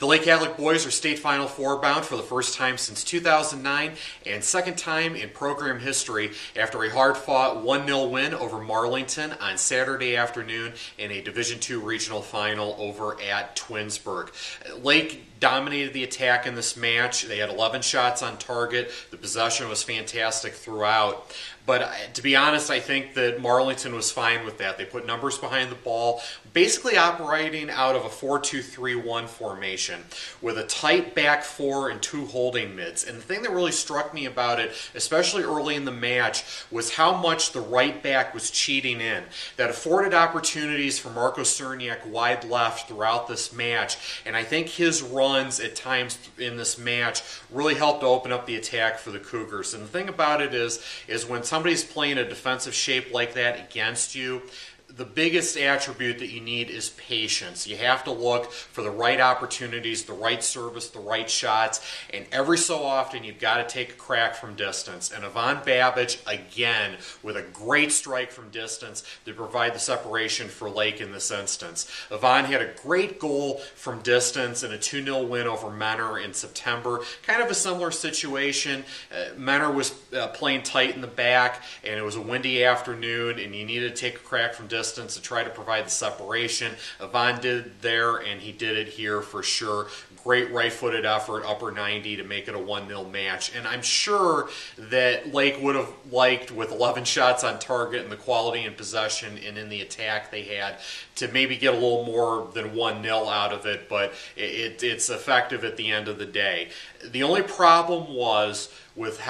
The Lake Catholic boys are state Final Four bound for the first time since 2009 and second time in program history after a hard-fought 1-0 win over Marlington on Saturday afternoon in a Division II regional final over at Twinsburg. Lake dominated the attack in this match. They had 11 shots on target. The possession was fantastic throughout. But to be honest, I think that Marlington was fine with that. They put numbers behind the ball, basically operating out of a 4-2-3-1 formation with a tight back four and two holding mids. And the thing that really struck me about it, especially early in the match, was how much the right back was cheating in. That afforded opportunities for Marco Cerniak wide left throughout this match. And I think his runs at times in this match really helped open up the attack for the Cougars. And the thing about it is when somebody's playing a defensive shape like that against you, the biggest attribute that you need is patience. You have to look for the right opportunities, the right service, the right shots, and every so often you've got to take a crack from distance. And Yvonne Babbage, again, with a great strike from distance to provide the separation for Lake in this instance. Yvonne had a great goal from distance in a 2-0 win over Menor in September. Kind of a similar situation. Menor was playing tight in the back, and it was a windy afternoon, and you needed to take a crack from distance to try to provide the separation. Yvonne did it there, and he did it here for sure. Great right-footed effort, upper 90 to make it a 1-0 match. And I'm sure that Lake would have liked, with 11 shots on target and the quality in possession and in the attack they had, to maybe get a little more than 1-0 out of it, but it's effective at the end of the day. The only problem was with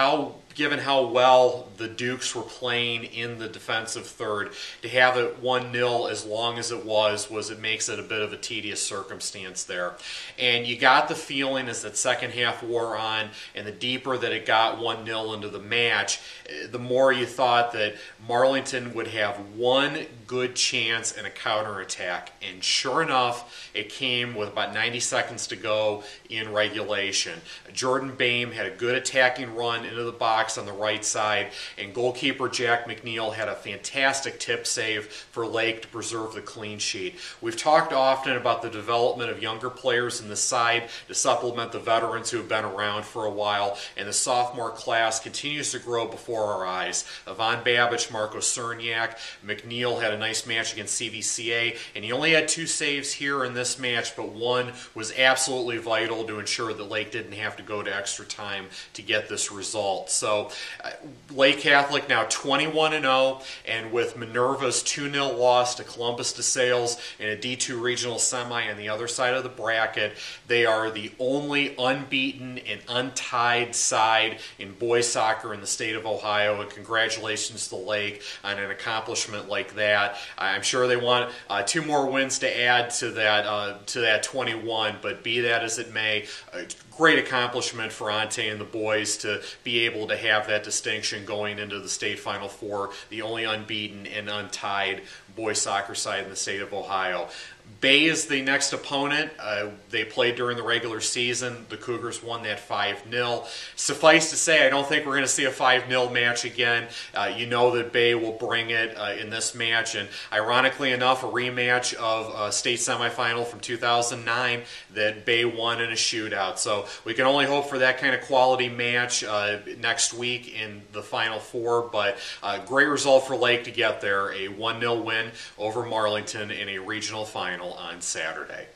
given how well the Dukes were playing in the defensive third, to have it 1-0 as long as it was it makes it a bit of a tedious circumstance there. And you got the feeling as that second half wore on and the deeper that it got 1-0 into the match, the more you thought that Marlington would have one good chance in a counterattack. And sure enough, it came with about 90 seconds to go in regulation. Jordan Boehm had a good attacking run into the box on the right side, and goalkeeper Jack McNeil had a fantastic tip save for Lake to preserve the clean sheet. We've talked often about the development of younger players in the side to supplement the veterans who have been around for a while, and the sophomore class continues to grow before our eyes. Yvonne Babbage, Marco Cerniak, McNeil had a nice match against CVCA, and he only had 2 saves here in this match, but one was absolutely vital to ensure that Lake didn't have to go to extra time to get this result. So Lake Catholic now 21-0, and with Minerva's 2-0 loss to Columbus DeSales in a D2 regional semi on the other side of the bracket, they are the only unbeaten and untied side in boys soccer in the state of Ohio, and congratulations to Lake on an accomplishment like that. I'm sure they want 2 more wins to add to that 21, but be that as it may, great accomplishment for Ante and the boys to be able to have that distinction going into the state Final Four, the only unbeaten and untied boys soccer side in the state of Ohio. Bay is the next opponent. They played during the regular season. The Cougars won that 5-0. Suffice to say, I don't think we're going to see a 5-0 match again. You know that Bay will bring it in this match, and ironically enough, a rematch of a state semifinal from 2009 that Bay won in a shootout. So we can only hope for that kind of quality match next week in the Final Four, but great result for Lake to get there, a 1-0 win over Marlington in a regional final on Saturday.